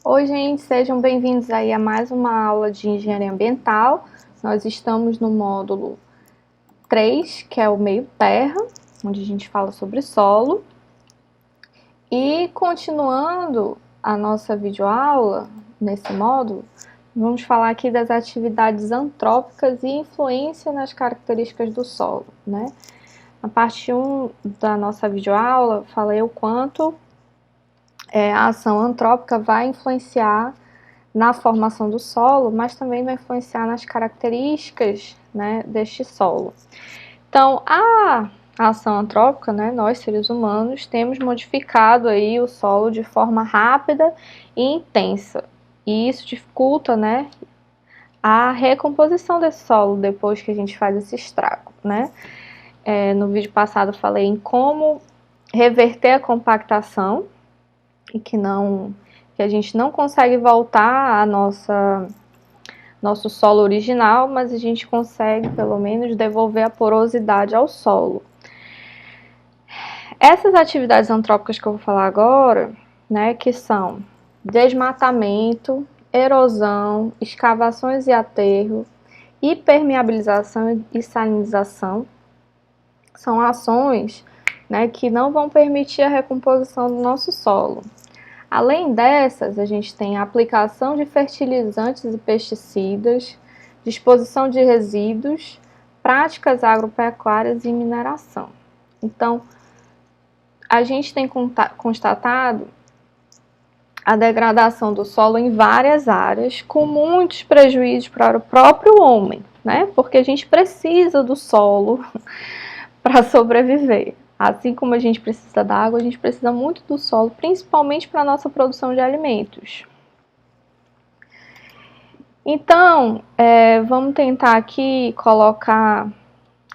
Oi, gente, sejam bem-vindos aí a mais uma aula de engenharia ambiental. Nós estamos no módulo 3, que é o meio terra, onde a gente fala sobre solo. E continuando a nossa videoaula nesse módulo, vamos falar aqui das atividades antrópicas e influência nas características do solo, né? Na parte 1 da nossa videoaula, falei o quanto a ação antrópica vai influenciar na formação do solo, mas também vai influenciar nas características, né, deste solo. Então, a ação antrópica, né, nós seres humanos temos modificado aí o solo de forma rápida e intensa, e isso dificulta, né, a recomposição desse solo depois que a gente faz esse estrago, né? No vídeo passado eu falei em como reverter a compactação e que a gente não consegue voltar a nosso solo original, mas a gente consegue pelo menos devolver a porosidade ao solo. Essas atividades antrópicas que eu vou falar agora, né, que são desmatamento, erosão, escavações e aterro, impermeabilização e salinização, são ações, né, que não vão permitir a recomposição do nosso solo. Além dessas, a gente tem a aplicação de fertilizantes e pesticidas, disposição de resíduos, práticas agropecuárias e mineração. Então, a gente tem constatado a degradação do solo em várias áreas, com muitos prejuízos para o próprio homem, né? Porque a gente precisa do solo para sobreviver. Assim como a gente precisa da água, a gente precisa muito do solo, principalmente para a nossa produção de alimentos. Então, vamos tentar aqui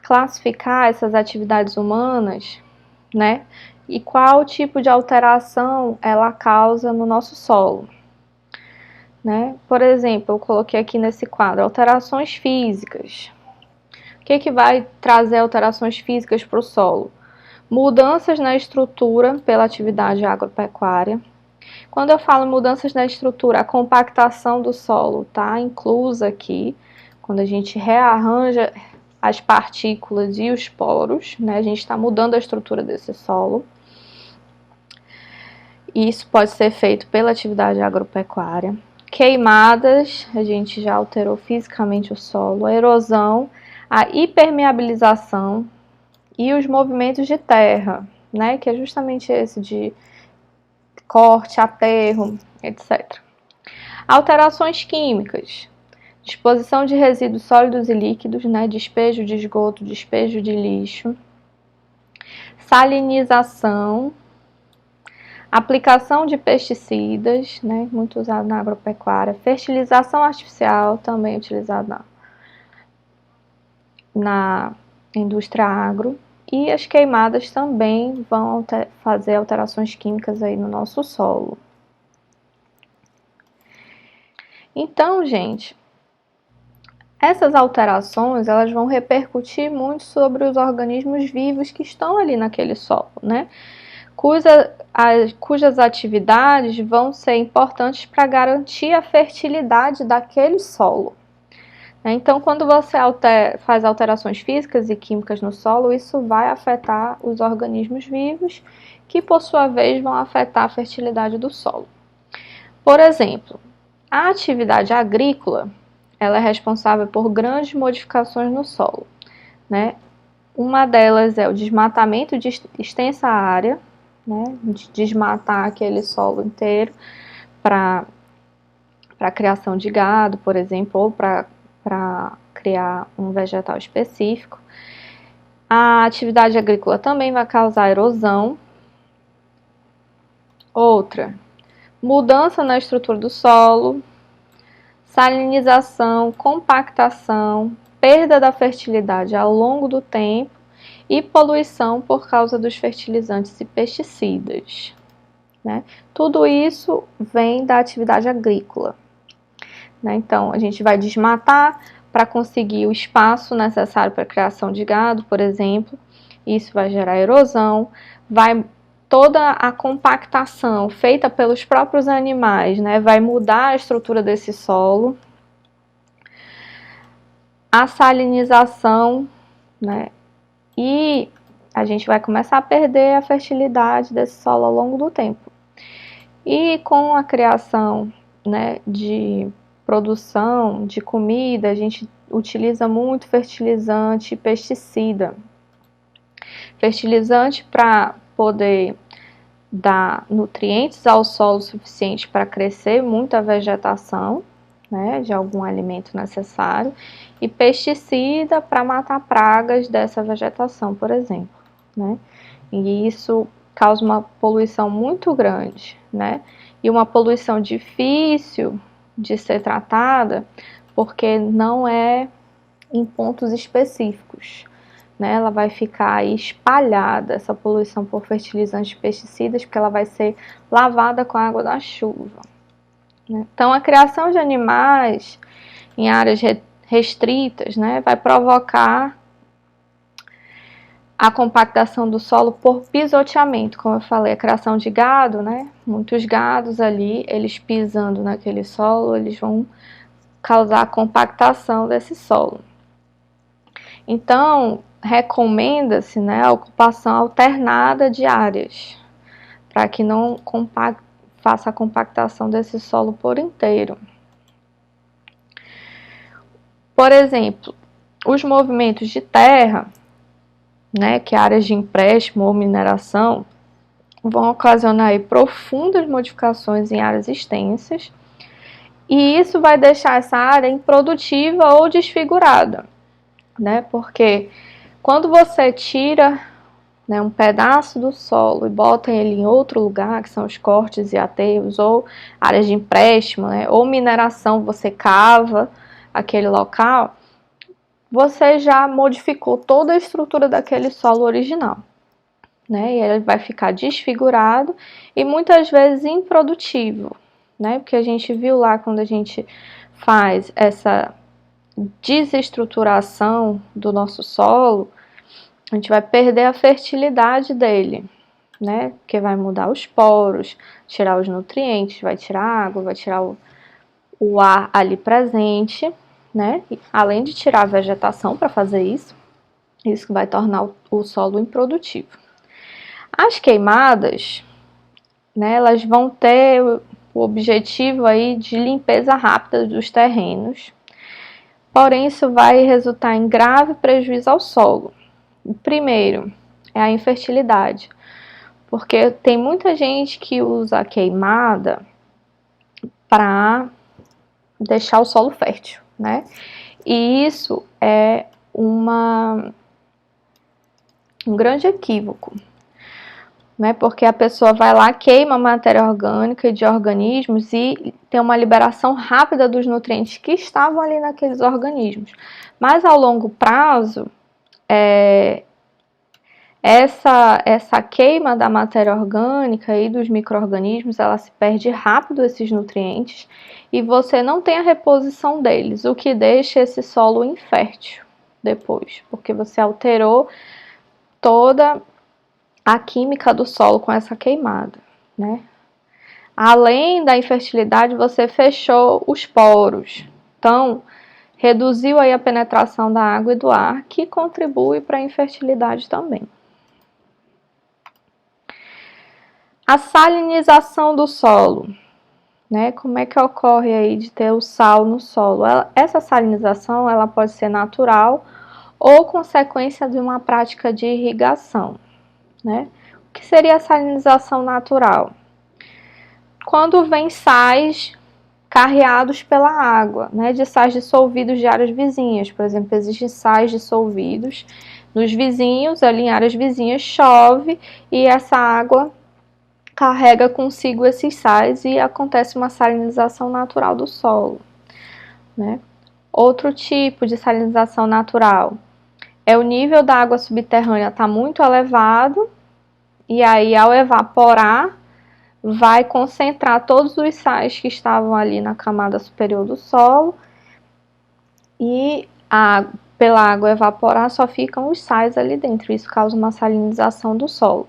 classificar essas atividades humanas, né? E qual tipo de alteração ela causa no nosso solo, né? Por exemplo, eu coloquei aqui nesse quadro alterações físicas. O que vai trazer alterações físicas para o solo? Mudanças na estrutura pela atividade agropecuária. Quando eu falo mudanças na estrutura, a compactação do solo está inclusa aqui, quando a gente rearranja as partículas e os poros, né, a gente está mudando a estrutura desse solo. Isso pode ser feito pela atividade agropecuária. Queimadas, a gente já alterou fisicamente o solo. A erosão, a impermeabilização e os movimentos de terra, né, que é justamente esse de corte, aterro, etc. Alterações químicas, disposição de resíduos sólidos e líquidos, né, despejo de esgoto, despejo de lixo, salinização, aplicação de pesticidas, né, muito usado na agropecuária, fertilização artificial, também utilizada na indústria agro, e as queimadas também vão fazer alterações químicas aí no nosso solo. Então, gente, essas alterações elas vão repercutir muito sobre os organismos vivos que estão ali naquele solo, né? Cujas atividades vão ser importantes para garantir a fertilidade daquele solo. Então, quando você faz alterações físicas e químicas no solo, isso vai afetar os organismos vivos, que por sua vez vão afetar a fertilidade do solo. Por exemplo, a atividade agrícola, ela é responsável por grandes modificações no solo, né? Uma delas é o desmatamento de extensa área, né? De desmatar aquele solo inteiro para a criação de gado, por exemplo, ou para criar um vegetal específico. A atividade agrícola também vai causar erosão. Outra, mudança na estrutura do solo, salinização, compactação, perda da fertilidade ao longo do tempo e poluição por causa dos fertilizantes e pesticidas, né? Tudo isso vem da atividade agrícola, né? Então, a gente vai desmatar para conseguir o espaço necessário para a criação de gado, por exemplo. Isso vai gerar erosão, vai toda a compactação feita pelos próprios animais, né, vai mudar a estrutura desse solo. A salinização, né, e a gente vai começar a perder a fertilidade desse solo ao longo do tempo. E com a criação, né, de produção de comida, a gente utiliza muito fertilizante e pesticida. Fertilizante para poder dar nutrientes ao solo suficiente para crescer muita vegetação, né, de algum alimento necessário, e pesticida para matar pragas dessa vegetação, por exemplo, né? E isso causa uma poluição muito grande, né? E uma poluição difícil de ser tratada, porque não é em pontos específicos, né? Ela vai ficar aí espalhada, essa poluição por fertilizantes e pesticidas, porque ela vai ser lavada com a água da chuva, né? Então, a criação de animais em áreas restritas, né, vai provocar a compactação do solo por pisoteamento, como eu falei, a criação de gado, né? Muitos gados ali, eles pisando naquele solo, eles vão causar a compactação desse solo. Então, recomenda-se, né, a ocupação alternada de áreas, para que não faça a compactação desse solo por inteiro. Por exemplo, os movimentos de terra, né, que áreas de empréstimo ou mineração, vão ocasionar aí profundas modificações em áreas extensas, e isso vai deixar essa área improdutiva ou desfigurada, né, porque quando você tira, né, um pedaço do solo e bota ele em outro lugar, que são os cortes e aterros, ou áreas de empréstimo, né, ou mineração, você cava aquele local, você já modificou toda a estrutura daquele solo original, né? E ele vai ficar desfigurado e muitas vezes improdutivo, né? Porque a gente viu lá quando a gente faz essa desestruturação do nosso solo, a gente vai perder a fertilidade dele, né? Porque vai mudar os poros, tirar os nutrientes, vai tirar a água, vai tirar o ar ali presente, né? Além de tirar a vegetação para fazer isso vai tornar o solo improdutivo. As queimadas, né, elas vão ter o objetivo aí de limpeza rápida dos terrenos, porém isso vai resultar em grave prejuízo ao solo. O primeiro é a infertilidade, porque tem muita gente que usa a queimada para deixar o solo fértil, né? E isso é um grande equívoco, né? Porque a pessoa vai lá, queima matéria orgânica e de organismos e tem uma liberação rápida dos nutrientes que estavam ali naqueles organismos. Mas ao longo prazo, essa queima da matéria orgânica e dos micro-organismos, ela se perde rápido esses nutrientes e você não tem a reposição deles, o que deixa esse solo infértil depois, porque você alterou toda a química do solo com essa queimada, né? Além da infertilidade, você fechou os poros, então reduziu aí a penetração da água e do ar, que contribui para a infertilidade também. A salinização do solo, né? Como é que ocorre aí de ter o sal no solo? Essa salinização, ela pode ser natural ou consequência de uma prática de irrigação, né? O que seria a salinização natural? Quando vem sais carreados pela água, né? De sais dissolvidos de áreas vizinhas. Por exemplo, existem sais dissolvidos nos vizinhos, ali em áreas vizinhas chove e essa água carrega consigo esses sais e acontece uma salinização natural do solo, né? Outro tipo de salinização natural é o nível da água subterrânea está muito elevado e aí ao evaporar vai concentrar todos os sais que estavam ali na camada superior do solo e pela água evaporar só ficam os sais ali dentro. Isso causa uma salinização do solo.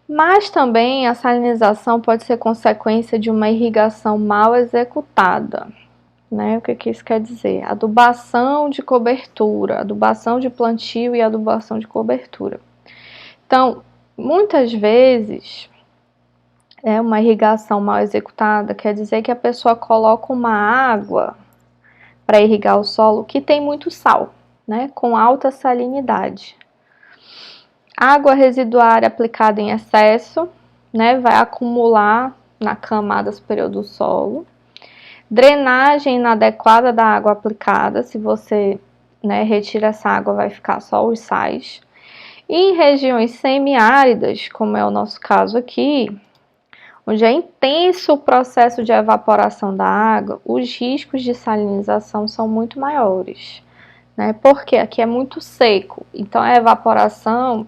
Mas também a salinização pode ser consequência de uma irrigação mal executada, né? O que isso quer dizer? Adubação de cobertura, adubação de plantio e adubação de cobertura. Então, muitas vezes, uma irrigação mal executada quer dizer que a pessoa coloca uma água para irrigar o solo que tem muito sal, né? Com alta salinidade. Água residuária aplicada em excesso, né? Vai acumular na camada superior do solo. Drenagem inadequada da água aplicada, se você, né, retira essa água, vai ficar só os sais. E em regiões semiáridas, como é o nosso caso aqui, onde é intenso o processo de evaporação da água, os riscos de salinização são muito maiores, né? Porque aqui é muito seco, então a evaporação,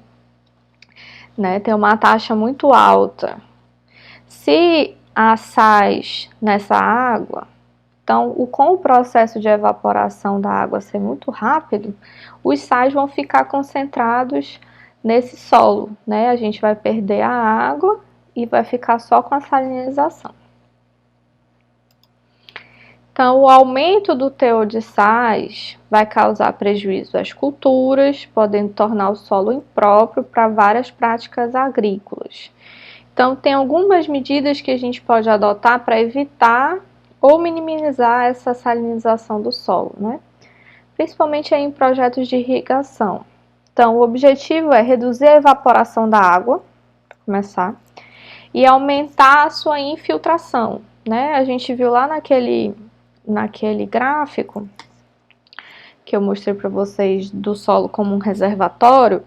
né, tem uma taxa muito alta. Se há sais nessa água, então, com o processo de evaporação da água ser muito rápido, os sais vão ficar concentrados nesse solo, né? A gente vai perder a água e vai ficar só com a salinização. Então, o aumento do teor de sais vai causar prejuízo às culturas, podendo tornar o solo impróprio para várias práticas agrícolas. Então, tem algumas medidas que a gente pode adotar para evitar ou minimizar essa salinização do solo, né? Principalmente aí em projetos de irrigação. Então, o objetivo é reduzir a evaporação da água, para começar, e aumentar a sua infiltração, né? A gente viu lá naquele gráfico que eu mostrei para vocês do solo como um reservatório,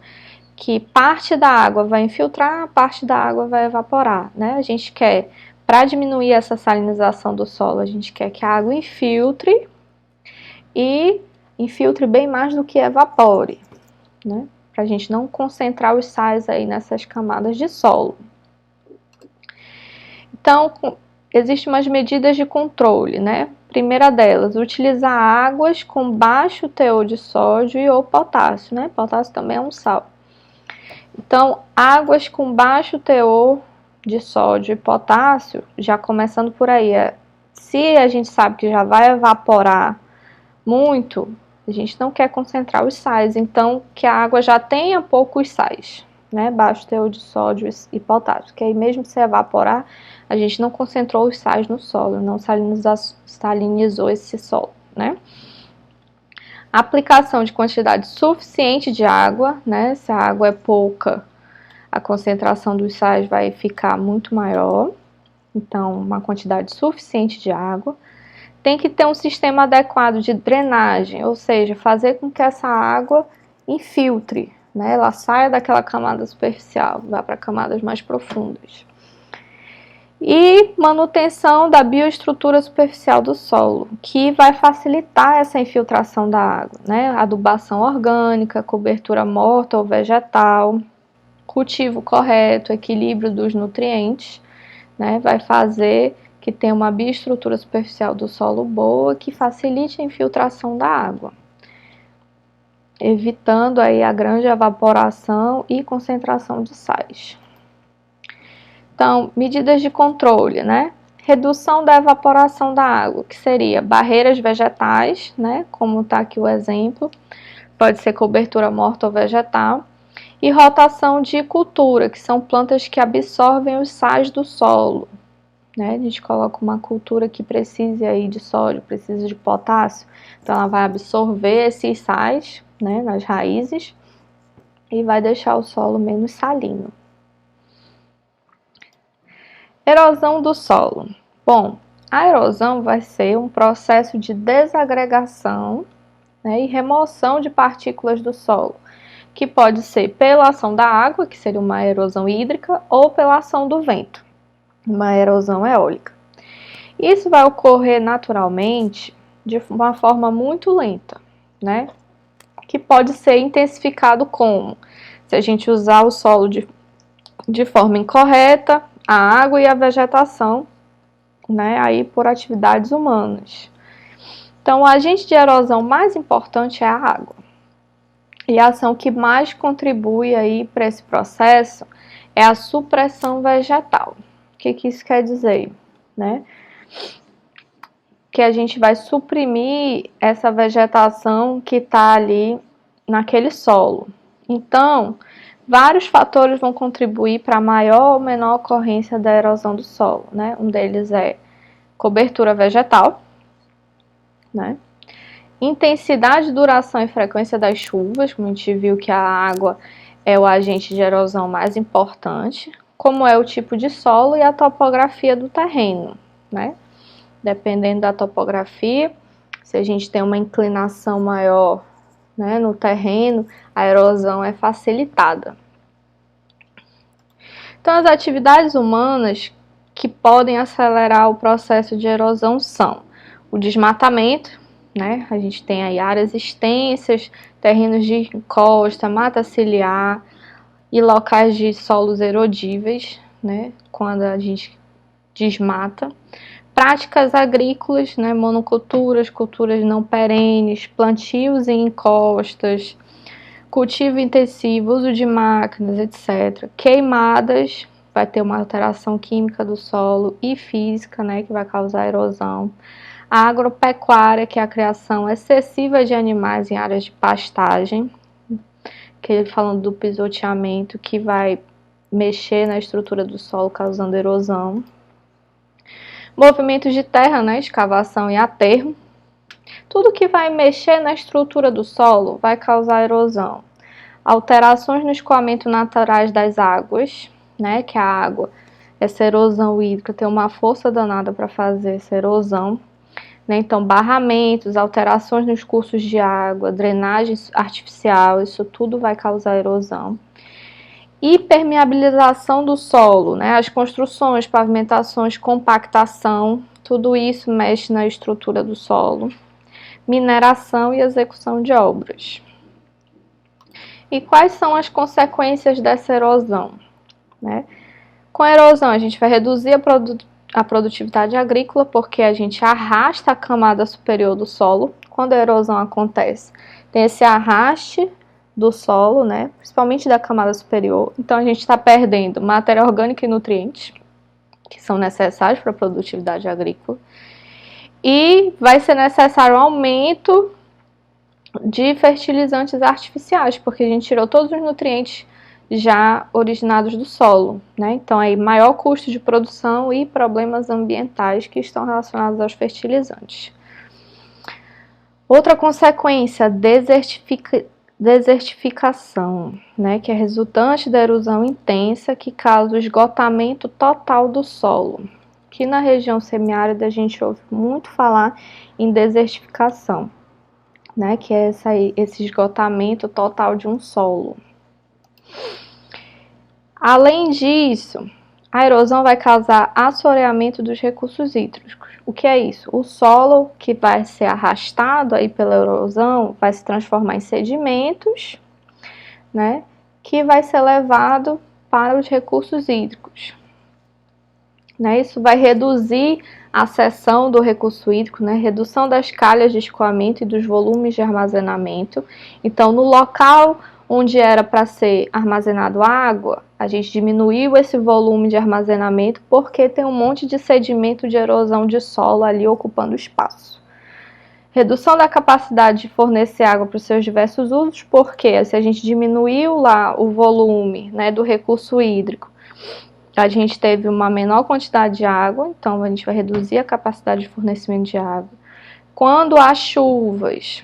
que parte da água vai infiltrar, parte da água vai evaporar, né? A gente quer, para diminuir essa salinização do solo, a gente quer que a água infiltre e infiltre bem mais do que evapore, né? Para a gente não concentrar os sais aí nessas camadas de solo. Então, existem umas medidas de controle, né? Primeira delas, utilizar águas com baixo teor de sódio e ou potássio, né? Potássio também é um sal. Então, águas com baixo teor de sódio e potássio, já começando por aí, se a gente sabe que já vai evaporar muito, a gente não quer concentrar os sais, então que a água já tenha poucos sais, né? Baixo teor de sódio e potássio, que aí mesmo se evaporar, a gente não concentrou os sais no solo, não salinizou esse solo, né? Aplicação de quantidade suficiente de água, né? Se a água é pouca, a concentração dos sais vai ficar muito maior. Então, uma quantidade suficiente de água. Tem que ter um sistema adequado de drenagem, ou seja, fazer com que essa água infiltre, né? Ela saia daquela camada superficial, vá para camadas mais profundas. E manutenção da bioestrutura superficial do solo, que vai facilitar essa infiltração da água, né? Adubação orgânica, cobertura morta ou vegetal, cultivo correto, equilíbrio dos nutrientes, né? Vai fazer que tenha uma bioestrutura superficial do solo boa, que facilite a infiltração da água, evitando aí a grande evaporação e concentração de sais. Então, medidas de controle, né? Redução da evaporação da água, que seria barreiras vegetais, né? Como está aqui o exemplo, pode ser cobertura morta ou vegetal. E rotação de cultura, que são plantas que absorvem os sais do solo, né? A gente coloca uma cultura que precise aí de sódio, precisa de potássio, então ela vai absorver esses sais, né, nas raízes e vai deixar o solo menos salino. Erosão do solo. Bom, a erosão vai ser um processo de desagregação, né, e remoção de partículas do solo, que pode ser pela ação da água, que seria uma erosão hídrica, ou pela ação do vento, uma erosão eólica. Isso vai ocorrer naturalmente de uma forma muito lenta, né? Que pode ser intensificado como? Se a gente usar o solo de forma incorreta, a água e a vegetação, né? Aí por atividades humanas. Então, o agente de erosão mais importante é a água. E a ação que mais contribui aí para esse processo é a supressão vegetal. O que isso quer dizer, né? Que a gente vai suprimir essa vegetação que está ali naquele solo. Então, vários fatores vão contribuir para a maior ou menor ocorrência da erosão do solo, né? Um deles é cobertura vegetal, né? Intensidade, duração e frequência das chuvas, como a gente viu que a água é o agente de erosão mais importante, como é o tipo de solo e a topografia do terreno, né? Dependendo da topografia, se a gente tem uma inclinação maior, né, no terreno, a erosão é facilitada. Então, as atividades humanas que podem acelerar o processo de erosão são o desmatamento, né? A gente tem aí áreas extensas, terrenos de encosta, mata ciliar e locais de solos erodíveis, né? Quando a gente desmata. Práticas agrícolas, né? Monoculturas, culturas não perenes, plantios em encostas, cultivo intensivo, uso de máquinas, etc. Queimadas, vai ter uma alteração química do solo e física, né? Que vai causar erosão. A agropecuária, que é a criação excessiva de animais em áreas de pastagem, que falando do pisoteamento, que vai mexer na estrutura do solo, causando erosão. Movimentos de terra, né, escavação e aterro. Tudo que vai mexer na estrutura do solo vai causar erosão. Alterações no escoamento naturais das águas, né, que a água, essa erosão hídrica tem uma força danada para fazer essa erosão. Então, barramentos, alterações nos cursos de água, drenagem artificial, isso tudo vai causar erosão. Impermeabilização do solo, né? As construções, pavimentações, compactação, tudo isso mexe na estrutura do solo. Mineração e execução de obras. E quais são as consequências dessa erosão, né? Com a erosão, a gente vai reduzir a produtividade agrícola, porque a gente arrasta a camada superior do solo. Quando a erosão acontece, tem esse arraste do solo, né? Principalmente da camada superior. Então, a gente está perdendo matéria orgânica e nutrientes, que são necessários para a produtividade agrícola. E vai ser necessário um aumento de fertilizantes artificiais, porque a gente tirou todos os nutrientes já originados do solo, né? Então, aí, maior custo de produção e problemas ambientais que estão relacionados aos fertilizantes. Outra consequência, desertificação, né? Que é resultante da erosão intensa que causa o esgotamento total do solo. Aqui na região semiárida a gente ouve muito falar em desertificação, né? Que é esse esgotamento total de um solo. Além disso, a erosão vai causar assoreamento dos recursos hídricos. O que é isso? O solo que vai ser arrastado aí pela erosão vai se transformar em sedimentos, né? Que vai ser levado para os recursos hídricos. Né? Isso vai reduzir a seção do recurso hídrico, né? Redução das calhas de escoamento e dos volumes de armazenamento. Então, no local onde era para ser armazenado água, a gente diminuiu esse volume de armazenamento porque tem um monte de sedimento de erosão de solo ali ocupando espaço. Redução da capacidade de fornecer água para os seus diversos usos, porque se a gente diminuiu lá o volume, né, do recurso hídrico, a gente teve uma menor quantidade de água, então a gente vai reduzir a capacidade de fornecimento de água. Quando há chuvas,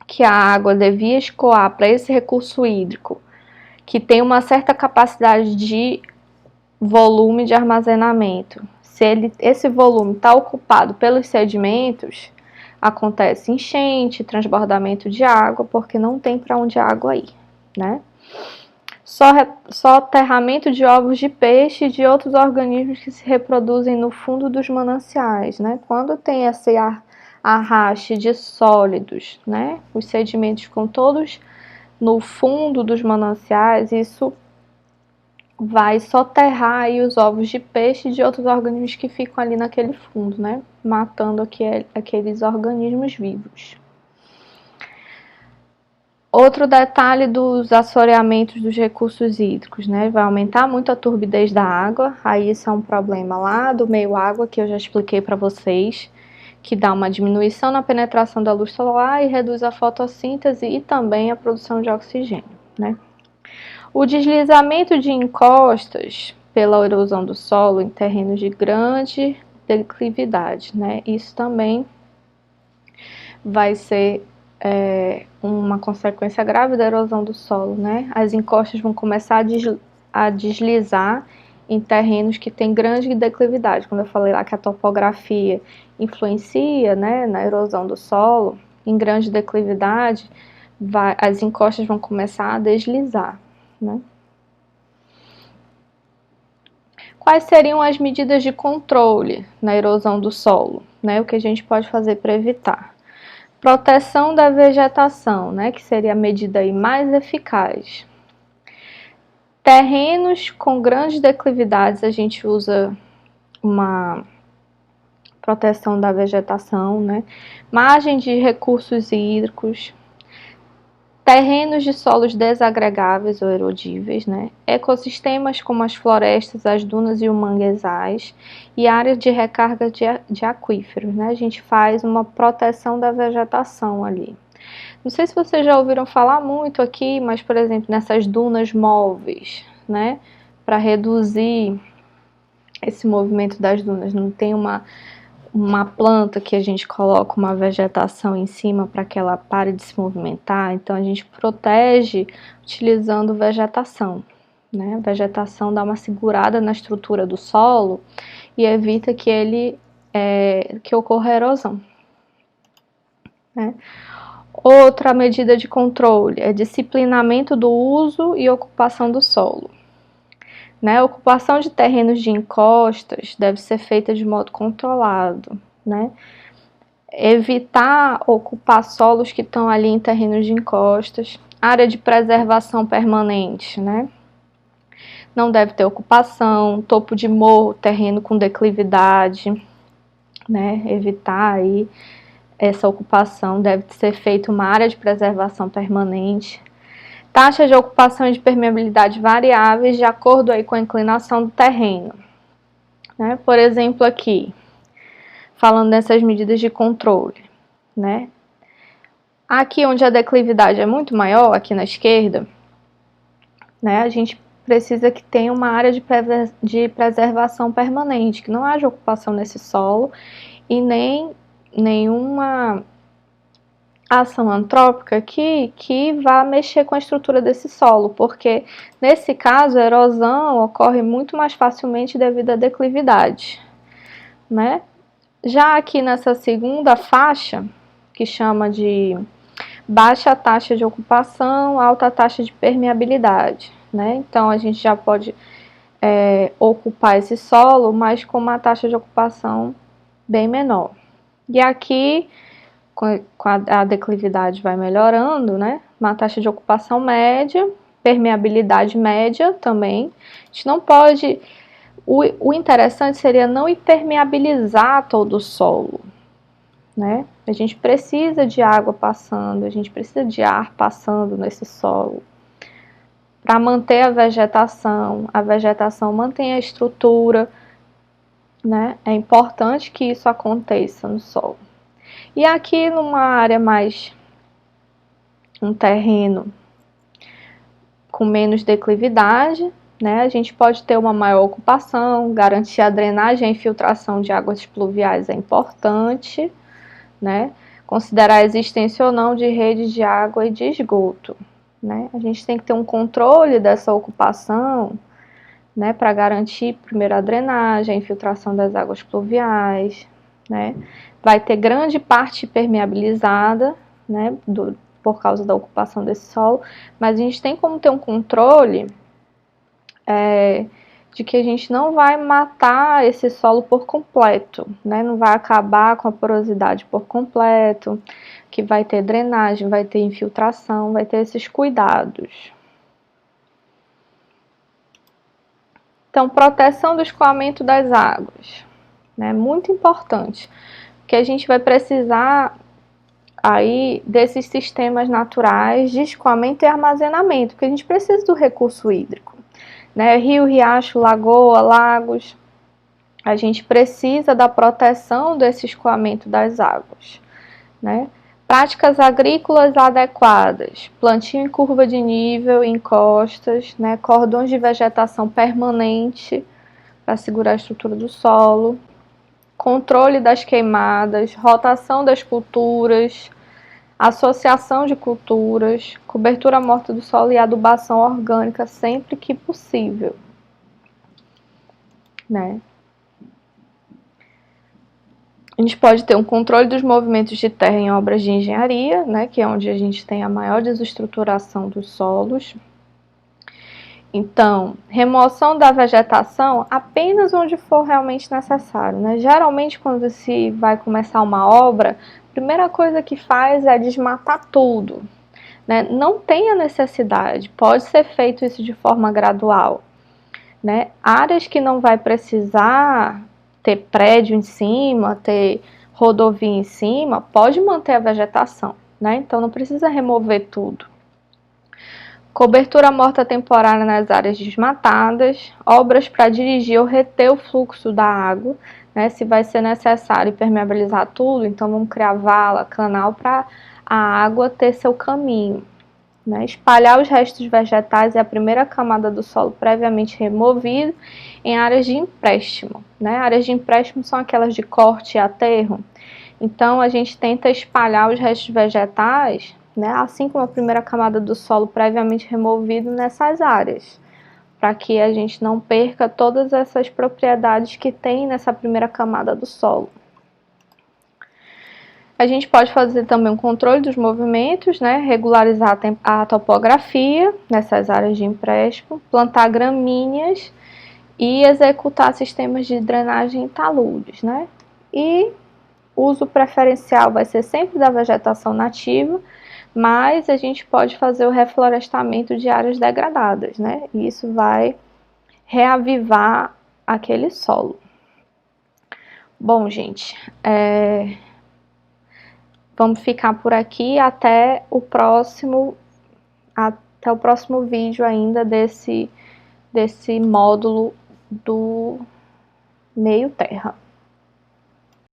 que a água devia escoar para esse recurso hídrico, que tem uma certa capacidade de volume de armazenamento, se esse volume está ocupado pelos sedimentos, acontece enchente, transbordamento de água, porque não tem para onde a água ir, né? Soterramento de ovos de peixe e de outros organismos que se reproduzem no fundo dos mananciais, né? Quando tem esse arraste de sólidos, né? Os sedimentos ficam todos no fundo dos mananciais, isso vai soterrar aí os ovos de peixe e de outros organismos que ficam ali naquele fundo, né? Matando aqueles organismos vivos. Outro detalhe dos assoreamentos dos recursos hídricos, né? Vai aumentar muito a turbidez da água, aí isso é um problema lá do meio água que eu já expliquei para vocês, que dá uma diminuição na penetração da luz solar e reduz a fotossíntese e também a produção de oxigênio, né? O deslizamento de encostas pela erosão do solo em terrenos de grande declividade, né? Isso também vai ser uma consequência grave da erosão do solo, né? As encostas vão começar a deslizar em terrenos que têm grande declividade. Quando eu falei lá que a topografia influencia, né, na erosão do solo, em grande declividade, as encostas vão começar a deslizar, né? Quais seriam as medidas de controle na erosão do solo, né? O que a gente pode fazer para evitar? Proteção da vegetação, né, que seria a medida aí mais eficaz. Terrenos com grandes declividades, a gente usa uma proteção da vegetação, né? Margem de recursos hídricos, terrenos de solos desagregáveis ou erodíveis, né? Ecossistemas como as florestas, as dunas e os manguezais e áreas de recarga de aquíferos, né? A gente faz uma proteção da vegetação ali. Não sei se vocês já ouviram falar muito aqui, mas, por exemplo, nessas dunas móveis, né? Para reduzir esse movimento das dunas, não tem uma planta que a gente coloca uma vegetação em cima para que ela pare de se movimentar, então a gente protege utilizando vegetação, né? A vegetação dá uma segurada na estrutura do solo e evita que ocorra erosão, né? Outra medida de controle é disciplinamento do uso e ocupação do solo, né? A ocupação de terrenos de encostas deve ser feita de modo controlado, né? Evitar ocupar solos que estão ali em terrenos de encostas. Área de preservação permanente, né? Não deve ter ocupação. Topo de morro, terreno com declividade, né? Evitar aí essa ocupação, deve ser feita uma área de preservação permanente. Taxa de ocupação e de permeabilidade variáveis de acordo aí com a inclinação do terreno, né? Por exemplo, aqui, falando dessas medidas de controle, né? Aqui onde a declividade é muito maior, aqui na esquerda, né? A gente precisa que tenha uma área de preservação permanente, que não haja ocupação nesse solo e nem nenhuma ação antrópica que vá mexer com a estrutura desse solo, porque nesse caso a erosão ocorre muito mais facilmente devido à declividade, né? Já aqui nessa segunda faixa, que chama de baixa taxa de ocupação, alta taxa de permeabilidade, né? Então a gente já pode ocupar esse solo, mas com uma taxa de ocupação bem menor. E aqui com a declividade vai melhorando, né? Uma taxa de ocupação média, permeabilidade média também. A gente não pode. O interessante seria não impermeabilizar todo o solo, né? A gente precisa de água passando, a gente precisa de ar passando nesse solo para manter a vegetação mantém a estrutura, né? É importante que isso aconteça no solo. E aqui numa área mais, um terreno com menos declividade, né, a gente pode ter uma maior ocupação, garantir a drenagem e a infiltração de águas pluviais é importante, né, considerar a existência ou não de redes de água e de esgoto, né, a gente tem que ter um controle dessa ocupação, né, para garantir primeiro a drenagem, a infiltração das águas pluviais, né, vai ter grande parte permeabilizada, né, por causa da ocupação desse solo, mas a gente tem como ter um controle de que a gente não vai matar esse solo por completo, né, não vai acabar com a porosidade por completo, que vai ter drenagem, vai ter infiltração, vai ter esses cuidados. Então, proteção do escoamento das águas, né, muito importante, porque a gente vai precisar aí desses sistemas naturais de escoamento e armazenamento, porque a gente precisa do recurso hídrico, né? Rio, riacho, lagoa, lagos, a gente precisa da proteção desse escoamento das águas, né? Práticas agrícolas adequadas, plantio em curva de nível, encostas, né? Cordões de vegetação permanente para segurar a estrutura do solo, controle das queimadas, rotação das culturas, associação de culturas, cobertura morta do solo e adubação orgânica sempre que possível, né? A gente pode ter um controle dos movimentos de terra em obras de engenharia, né, que é onde a gente tem a maior desestruturação dos solos. Então, remoção da vegetação apenas onde for realmente necessário, né? Geralmente, quando se vai começar uma obra, a primeira coisa que faz é desmatar tudo, né? Não tem a necessidade, pode ser feito isso de forma gradual, né? Áreas que não vai precisar ter prédio em cima, ter rodovia em cima, pode manter a vegetação, né? Então não precisa remover tudo. Cobertura morta temporária nas áreas desmatadas, obras para dirigir ou reter o fluxo da água, né? Se vai ser necessário impermeabilizar tudo, então vamos criar vala, canal para a água ter seu caminho. Né? Espalhar os restos vegetais é a primeira camada do solo previamente removido em áreas de empréstimo. Né? Áreas de empréstimo são aquelas de corte e aterro. Então, a gente tenta espalhar os restos vegetais, né? Assim como a primeira camada do solo previamente removido nessas áreas, para que a gente não perca todas essas propriedades que tem nessa primeira camada do solo. A gente pode fazer também um controle dos movimentos, né? Regularizar a topografia nessas áreas de empréstimo, plantar gramíneas e executar sistemas de drenagem em taludes, né? E uso preferencial vai ser sempre da vegetação nativa, mas a gente pode fazer o reflorestamento de áreas degradadas, né? E isso vai reavivar aquele solo. Bom, gente, vamos ficar por aqui até o próximo vídeo ainda desse módulo do meio terra.